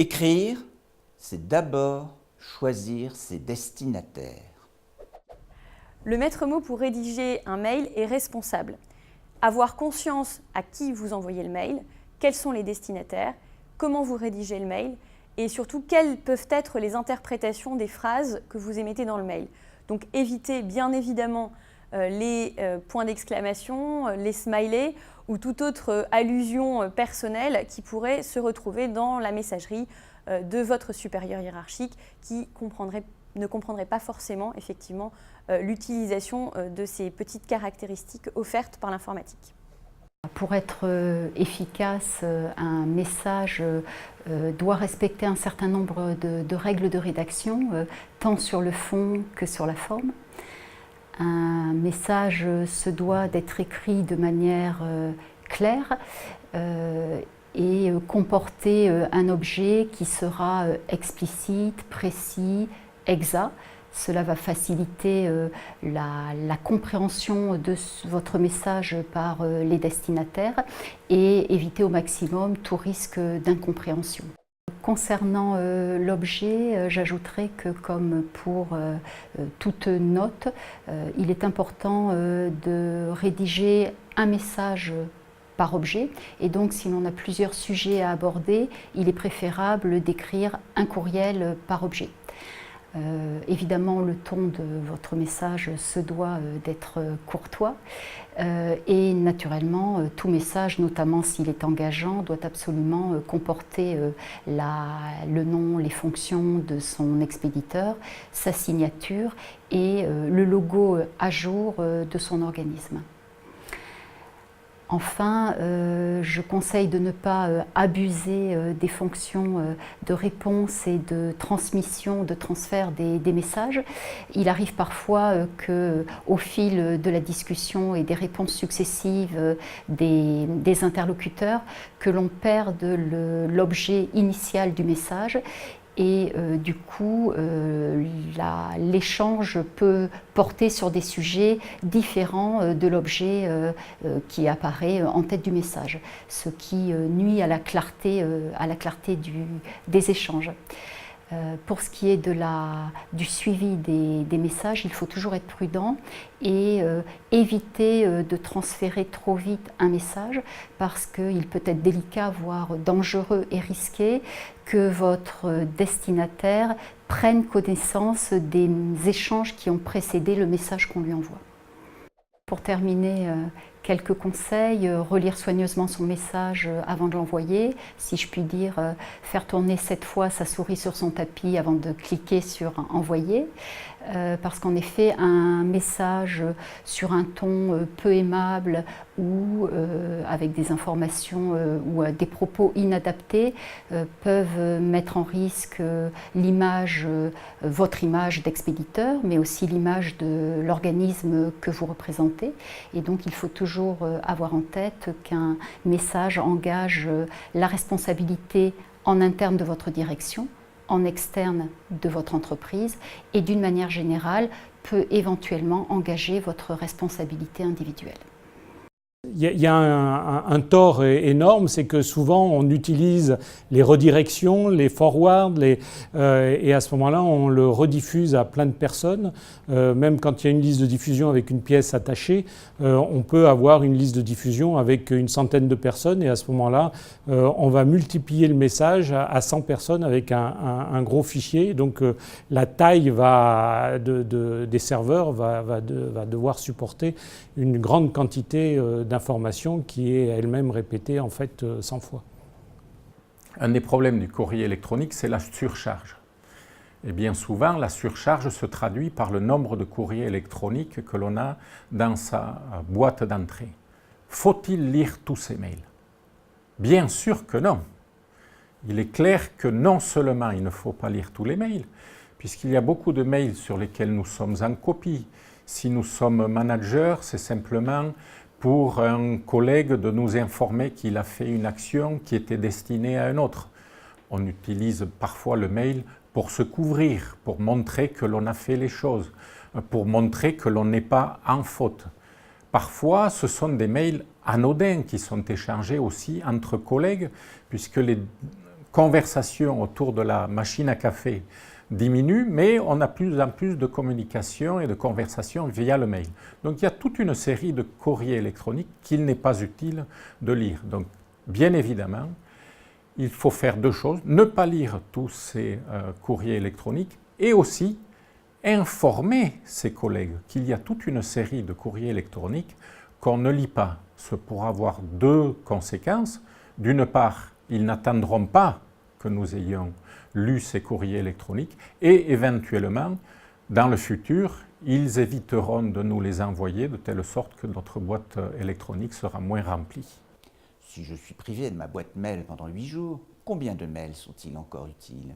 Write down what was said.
Écrire, c'est d'abord choisir ses destinataires. Le maître mot pour rédiger un mail est responsable. Avoir conscience à qui vous envoyez le mail, quels sont les destinataires, comment vous rédigez le mail et surtout quelles peuvent être les interprétations des phrases que vous émettez dans le mail. Donc évitez bien évidemment les points d'exclamation, les smileys ou toute autre allusion personnelle qui pourrait se retrouver dans la messagerie de votre supérieur hiérarchique qui ne comprendrait pas forcément effectivement l'utilisation de ces petites caractéristiques offertes par l'informatique. Pour être efficace, un message doit respecter un certain nombre de règles de rédaction, tant sur le fond que sur la forme. Un message se doit d'être écrit de manière claire et comporter un objet qui sera explicite, précis, exact. Cela va faciliter la compréhension de votre message par les destinataires et éviter au maximum tout risque d'incompréhension. Concernant l'objet, j'ajouterai que comme pour toute note, il est important de rédiger un message par objet et donc si l'on a plusieurs sujets à aborder, il est préférable d'écrire un courriel par objet. Évidemment, le ton de votre message se doit d'être courtois et naturellement, tout message, notamment s'il est engageant, doit absolument comporter le nom, les fonctions de son expéditeur, sa signature et le logo à jour de son organisme. Enfin, je conseille de ne pas abuser des fonctions de réponse et de transmission, de transfert des messages. Il arrive parfois qu'au fil de la discussion et des réponses successives des interlocuteurs, que l'on perde l'objet initial du message. Et du coup, l'échange peut porter sur des sujets différents de l'objet qui apparaît en tête du message, ce qui nuit à la clarté des échanges. Pour ce qui est du suivi des messages, il faut toujours être prudent et éviter de transférer trop vite un message parce qu'il peut être délicat, voire dangereux et risqué que votre destinataire prenne connaissance des échanges qui ont précédé le message qu'on lui envoie. Pour terminer, quelques conseils, relire soigneusement son message avant de l'envoyer, si je puis dire, faire tourner 7 fois sa souris sur son tapis avant de cliquer sur « Envoyer ». Parce qu'en effet, un message sur un ton peu aimable ou avec des informations ou des propos inadaptés peuvent mettre en risque votre image d'expéditeur, mais aussi l'image de l'organisme que vous représentez. Et donc, il faut toujours avoir en tête qu'un message engage la responsabilité en interne de votre direction, en externe de votre entreprise et d'une manière générale peut éventuellement engager votre responsabilité individuelle. Il y a un tort énorme, c'est que souvent on utilise les redirections, les forwards, et à ce moment-là on le rediffuse à plein de personnes. Même quand il y a une liste de diffusion avec une pièce attachée, on peut avoir une liste de diffusion avec une centaine de personnes et à ce moment-là on va multiplier le message à 100 personnes avec un gros fichier. Donc la taille des serveurs va devoir supporter une grande quantité d'informations qui est elle-même répétée en fait 100 fois. Un des problèmes du courrier électronique, c'est la surcharge. Et bien souvent, la surcharge se traduit par le nombre de courriers électroniques que l'on a dans sa boîte d'entrée. Faut-il lire tous ces mails? Bien sûr que non. Il est clair que non seulement il ne faut pas lire tous les mails, puisqu'il y a beaucoup de mails sur lesquels nous sommes en copie. Si nous sommes managers, c'est simplement pour un collègue de nous informer qu'il a fait une action qui était destinée à un autre. On utilise parfois le mail pour se couvrir, pour montrer que l'on a fait les choses, pour montrer que l'on n'est pas en faute. Parfois, ce sont des mails anodins qui sont échangés aussi entre collègues, puisque les conversation autour de la machine à café diminue, mais on a plus en plus de communication et de conversation via le mail. Donc il y a toute une série de courriers électroniques qu'il n'est pas utile de lire. Donc bien évidemment, il faut faire deux choses, ne pas lire tous ces courriers électroniques et aussi informer ses collègues qu'il y a toute une série de courriers électroniques qu'on ne lit pas. Ce pourra avoir deux conséquences. D'une part, ils n'attendront pas que nous ayons lu ces courriers électroniques et éventuellement, dans le futur, ils éviteront de nous les envoyer de telle sorte que notre boîte électronique sera moins remplie. Si je suis privé de ma boîte mail pendant 8 jours, combien de mails sont-ils encore utiles ?